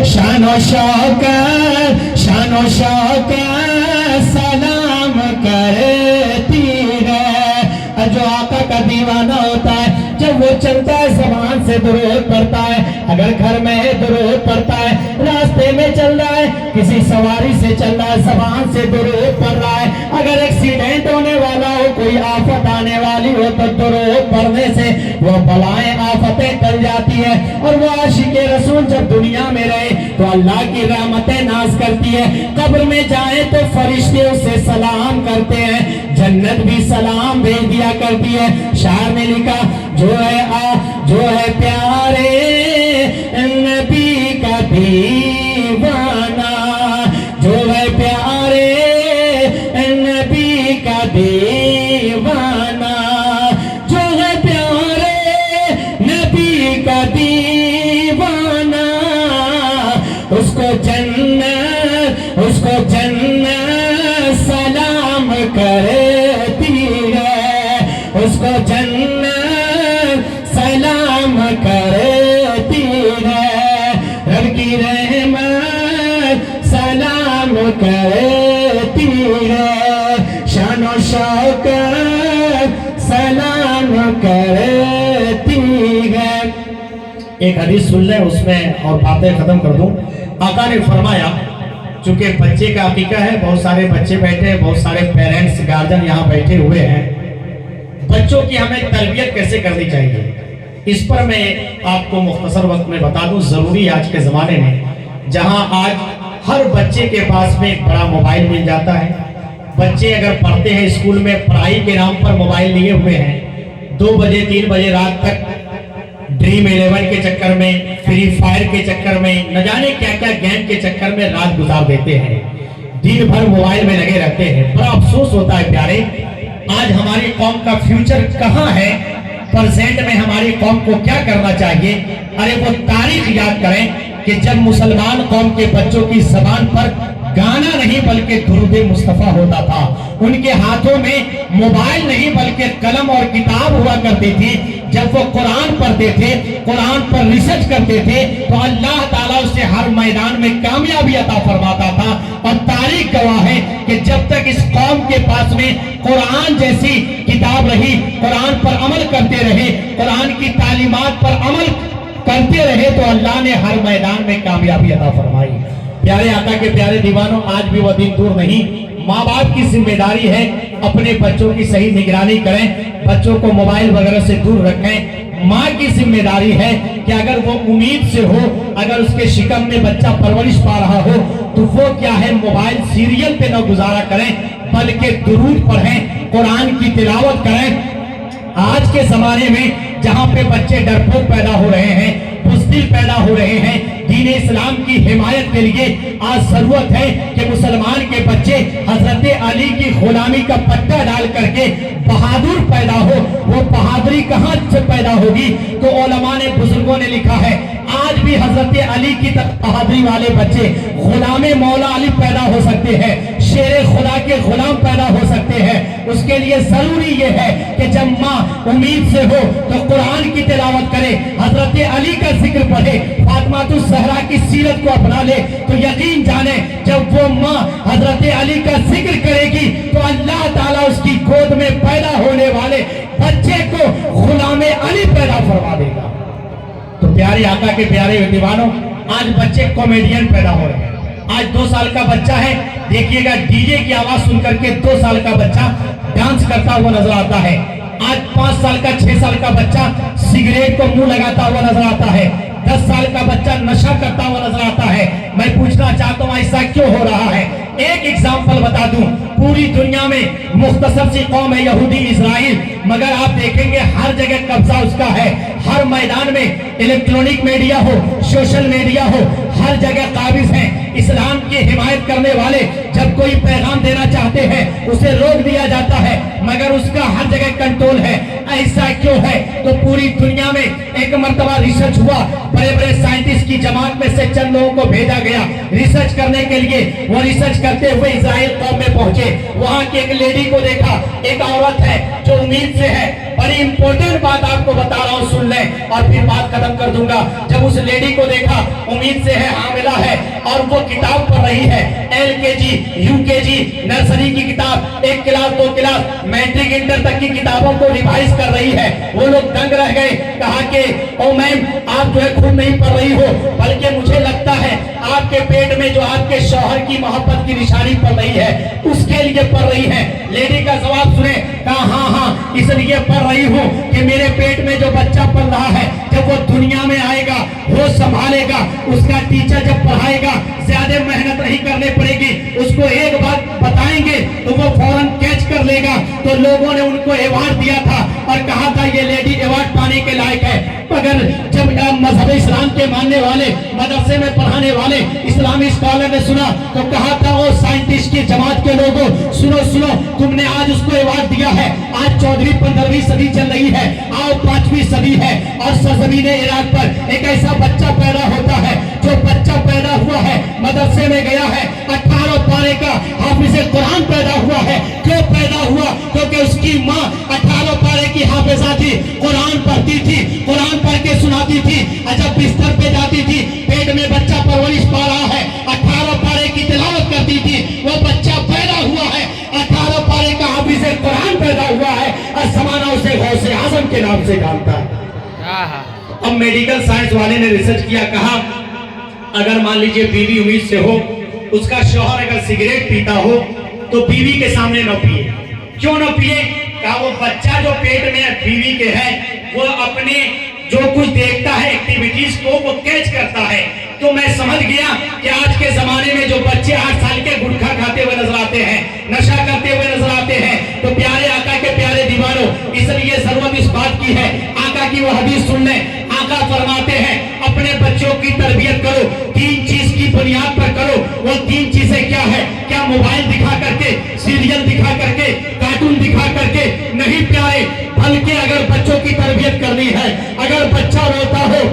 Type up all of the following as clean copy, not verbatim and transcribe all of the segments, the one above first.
शान و शौकत सलाम करती है। जो आका का दीवाना होता है जब वो चलता है ज़बान से दुरूद पढ़ता है, अगर घर में है दुरूद पढ़ता है, रास्ते में चल रहा है किसी सवारी से चल रहा है ज़बान से दुरूद पढ़ रहा है, अगर एक्सीडेंट होने वाला हो कोई आफत आने वाली हो तो दुरूद पढ़ने से वो बलाएं आफतें टल जाती है। और वो आशिक़े रसूल जब दुनिया में रहे तो अल्लाह की रहमतें नाज़ करती है, कब्र में जाए तो फरिश्ते उसे सलाम करते हैं, जन्नत भी सलाम भेज दिया करती है। शायर ने लिखा जो है प्यारे नबी का दीवाना, जो है प्यारे नबी का दीवाना, जो है प्यारे नबी का दीवाना, उसको जन्नत सलाम करती है, उसको जन्नत सलाम करती है, रब की रहमत सलाम करती है, शान और शौकत सलाम करती है। एक हदीस सुन लें उसमें और बातें खत्म कर दूं। आका ने फरमाया चूंकि बच्चे का अकीका है, बहुत सारे बच्चे बैठे हैं, बहुत सारे पेरेंट्स गार्जियन यहाँ बैठे हुए हैं, बच्चों की हमें तरबियत कैसे करनी चाहिए इस पर मैं आपको मुख्तसर वक्त में बता दूं। जरूरी आज के ज़माने में जहां आज हर बच्चे के पास में एक बड़ा मोबाइल मिल जाता है, बच्चे अगर पढ़ते हैं स्कूल में पढ़ाई के नाम पर मोबाइल लिए हुए हैं, 2 बजे 3 बजे रात तक ड्रीम 11 के चक्कर में, फ्री फायर के चक्कर में, न जाने क्या क्या गेम के चक्कर में रात गुजार देते हैं, दिन भर मोबाइल में लगे रहते हैं। बड़ा अफसोस होता है प्यारे, आज हमारी कौम का फ्यूचर कहाँ है, प्रेजेंट में हमारी कौम को क्या करना चाहिए। अरे वो तारीख याद करें कि जब मुसलमान कौम के बच्चों की ज़बान पर गाना नहीं बल्कि दुरूद मुस्तफ़ा होता था, उनके हाथों में मोबाइल नहीं बल्कि कलम और किताब हुआ करती थी, जब वो कुरान पढ़ते थे, कुरान पर रिसर्च करते थे तो अल्लाह ताला उसे हर मैदान में कामयाबी अता फरमाता था। और तारीख गवाह है कि जब तक इस कौम के पास में कुरान जैसी किताब रही, कुरान पर अमल करते रहे, कुरान की तालीमात पर अमल करते रहे तो अल्लाह ने हर मैदान में कामयाबी अता फरमाई। प्यारे आका के प्यारे दीवानों, आज भी वह दिन दूर नहीं, माँ बाप की जिम्मेदारी है अपने बच्चों की सही निगरानी करें, बच्चों को मोबाइल वगैरह से दूर रखें। माँ की जिम्मेदारी है कि अगर वो उम्मीद से हो, अगर उसके शिकम में बच्चा परवरिश पा रहा हो तो वो क्या है मोबाइल सीरियल पे न गुजारा करें बल्कि दुरूद पढ़ें, कुरान की तिलावत करें। आज के जमाने में जहाँ पे बच्चे डरपोक पैदा हो रहे हैं, बुज़दिल पैदा हो रहे हैं, दीन इस्लाम की हिमायत के लिए आज जरूरत है कि मुसलमान के बच्चे हजरत अली की गुलामी का पट्टा डाल करके बहादुर पैदा हो। वो बहादुरी कहाँ से पैदा होगी? तो उलमा ने, बुजुर्गों ने लिखा है आज भी हजरत अली की बहादुरी वाले बच्चे गुलामे मौला अली पैदा हो सकते हैं, शेर खुदा के गुलाम पैदा हो सकते हैं। उसके लिए जरूरी ये है कि जब माँ उम्मीद से हो तो कुरान की तिलावत करे, हजरत अली का जिक्र पढ़े, फातिमातुज़ ज़हरा की सीरत को अपना ले तो यकीन जाने जब वो माँ हजरत अली का जिक्र करेगी तो अल्लाह ताला उसकी गोद में पैदा होने वाले बच्चे को गुलामे अली पैदा फरमा देगा। तो प्यारे आका के प्यारे दीवानों, आज बच्चे कॉमेडियन पैदा हो रहे हैं। आज 2 साल का बच्चा है, देखिएगा डीजे की आवाज सुन करके 2 साल का बच्चा डांस करता हुआ नजर आता है। आज 5 साल का 6 साल का बच्चा सिगरेट को मुंह लगाता हुआ नजर आता है। 10 साल का बच्चा नशा करता हुआ नजर आता है। मैं पूछना चाहता हूँ ऐसा क्यों हो रहा है? एक एग्जाम्पल बता दूं, पूरी दुनिया में मुख्तसर सी कौम है यहूदी इजराइल, मगर आप देखेंगे हर जगह कब्जा उसका है। हर मैदान में इलेक्ट्रॉनिक मीडिया हो, सोशल मीडिया हो, हर जगह काबिज हैं। इस्लाम की हिमायत करने वाले जब जब कोई पैगाम देना चाहते हैं उसे रोक दिया जाता है, मगर उसका हर जगह कंट्रोल है। ऐसा क्यों है? तो पूरी दुनिया में एक मर्तबा रिसर्च हुआ, बड़े बड़े साइंटिस्ट की जमात में से चंद लोगों को भेजा गया रिसर्च करने के लिए। वो रिसर्च करते हुए इजराइल कौम में पहुंचे। वहां की एक लेडी को देखा, एक औरत है जो उम्मीद से है। बड़ी इंपॉर्टेंट बात आपको बता रहा हूं, सुन लें और फिर बात खत्म कर दूंगा। जब उस लेडी को देखा, उम्मीद से है, हामिला है और वो किताब पढ़ रही है, LKG, UKG, नर्सरी की किताब, 1 क्लास 2 क्लास मैट्रिक इंटर तक की किताबों को रिवाइज कर रही है। वो लोग दंग रह गए। कहा कि ओ मैम, आप जो है खूब नहीं पढ़ रही हो, बल्कि मुझे लगता है आपके पेट में जो आपके शौहर की मोहब्बत की निशानी पड़ रही है उसके लिए पढ़ रही है। लेडी का जवाब सुने। कहा हाँ, इसलिए पढ़ रही हूँ कि मेरे पेट में जो बच्चा पल रहा है, जब वो दुनिया में आएगा, होश संभालेगा, उसका टीचर जब पढ़ाएगा ज्यादा मेहनत नहीं करनी पड़ेगी, उसको एक बात बताएंगे तो वो फौरन कैच कर लेगा। तो लोगों ने उनको अवार्ड दिया था और कहा था ये लेडी अवार्ड पाने के लायक है। मगर जब मजहब इस्लाम के मानने वाले, मदरसे में पढ़ाने वाले इस्लामी स्कॉलर ने सुना तो कहा था, ओ साइंटिस्ट की जमात के लोगों, सुनो सुनो, तुमने आज उसको अवार्ड दिया है। आज 14वीं 15वीं सदी चल रही है, आओ 5वीं सदी है और सरजमीन इराक पर एक ऐसा बच्चा पैदा होता है। जो बच्चा पैदा हुआ है, मदरसे में गया है, 18 पारे का हाफिज कुरान पैदा हुआ है। क्यों पैदा हुआ? क्योंकि उसकी माँ 18 पारे की हाफिजा थी, कुरान पढ़ती थी, कुरान पढ़ के सुनाती थी। जब बिस्तर पे जाती थी, पेट में बच्चा परवरिश पा रहा है, 18 पारे की तिलावत करती थी, वो बच्चा पैदा हुआ है, 18 पारे का हाफिज कुरान पैदा हुआ है और जमाना उसे गौसे आजम के नाम से जानता है। अब मेडिकल साइंस वाले ने रिसर्च किया, कहा अगर मान लीजिए बीवी उम्मीद से हो, उसका शौहर अगर सिगरेट पीता हो तो बीवी के सामने न पिए। क्यों न पिए? कहा वो बच्चा जो पेट में बीवी के है, वो अपने जो कुछ देखता है एक्टिविटीज को वो कैच करता है। तो मैं समझ गया कि आज के जमाने में जो बच्चे 8 साल के गुटखा खाते हुए नजर आते हैं, नशा करते हुए नजर आते हैं, तो प्यारे आका के प्यारे दीवानों, इसलिए जरूरत इस बात की है, आका की वो हदीस सुन लें। आका फरमाते हैं, अपने बच्चों की तरबियत करो, 3 चीज की बुनियाद पर करो। वो 3 चीजें क्या है? क्या मोबाइल दिखा करके, सीरियल दिखा करके, कार्टून दिखा करके नहीं प्यारे, बल्कि अगर बच्चों की तरबियत करनी है, अगर बच्चा रोता हो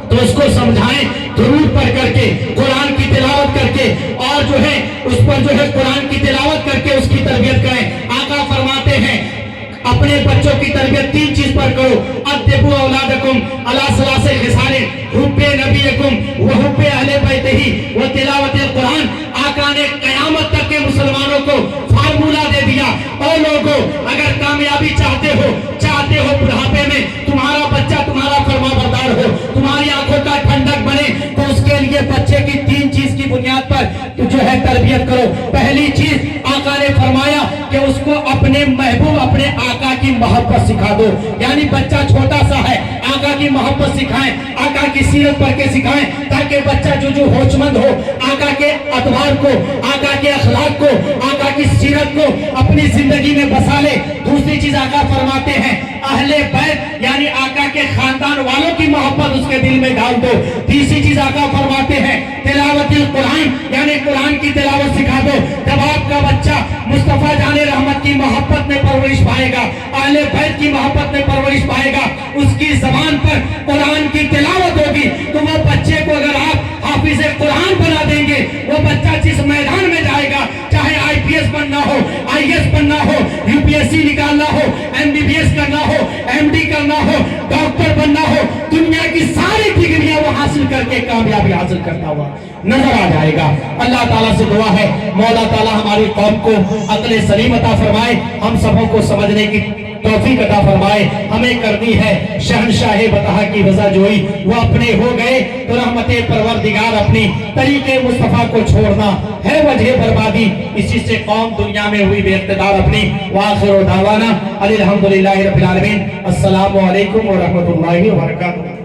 तो उसको समझाएं, दुरूद पढ़ करके, कुरान की तिलावत करके, और जो है उस पर जो है कुरान की तिलावत करके उसकी तरबियत करें। आका फरमाते हैं, अपने बच्चों की तरबियत 3 चीज पर करो। अद्दिबू औलादकुम अला सलासे खिसालिन, हुब्बे नबीयकुम व हुब्बे अहले बैतिही व तिलावतिल कुरान। आका ने कयामत तक के मुसलमानों को फार्मूला दे दिया। और लोगों, अगर कामयाबी चाहते हो बुढ़ापे में तुम्हारा बच्चा तुम्हारा फरमाबरदार हो, तुम्हारी आंखों का ठंडक बने, तो उसके लिए बच्चे की 3 चीज की बुनियाद पर जो है तरबियत करो। पहली चीज आका ने फरमाया कि उसको अपने महबूब, अपने आका की मोहब्बत सिखा दो। यानी बच्चा छोटा सा है, आका की मोहब्बत सिखाएं, आका की सीरत पढ़ के सिखाएं, ताकि बच्चा जो होशमंद हो, आका के अतवार को, आका के अखलाक को, आका की सीरत को अपनी जिंदगी में बसा ले। दूसरी चीज आका फरमाते हैं, अहले बैत यानी आका के खानदान वालों की मोहब्बत उसके दिल में डाल दो। तीसरी चीज आका फरमाते हैं, तिलावतिल कुरान यानी कुरान की तिलावत सिखा दो। जब आपका बच्चा मुस्तफा जाने रहमत की मोहब्बत में परवरिश पाएगा, अहले बैत की मोहब्बत में परवरिश पाएगा, उसकी जबान पर कुरान की तिलावत होगी, तो वो बच्चे को अगर आप हाफिज कुरान बना देंगे, वो बच्चा जिस मैदान में जाएगा, चाहे IPS बनना हो, IAS बनना हो, UPSC निकालना हो, MBBS करना हो, MD करना हो, डॉक्टर बनना हो, दुनिया की सारी डिग्रियां वो हासिल करके कामयाबी हासिल करता हुआ नजर आ जाएगा। अल्लाह ताला से दुआ है, मौला ताला हमारी कौम को अक्ल सलीम अता फरमाए, हम सबों को समझने की तौफीक अता फरमाए। हमें करनी है शहनशाह बतहा की रजा जोई, वो अपने हो गए तो रहमते परवरदिगार अपनी तरीके मुस्तफा को छोड़ना है वजह बर्बादी। इसी से कौम दुनिया में हुई बेइख्तिदार अपनी। वाखिर दावाना अल्हम्दुलिल्लाहि रब्बिल आलमीन। अस्सलामु अलैकुम व रहमतुल्लाहि व बरकातुहू।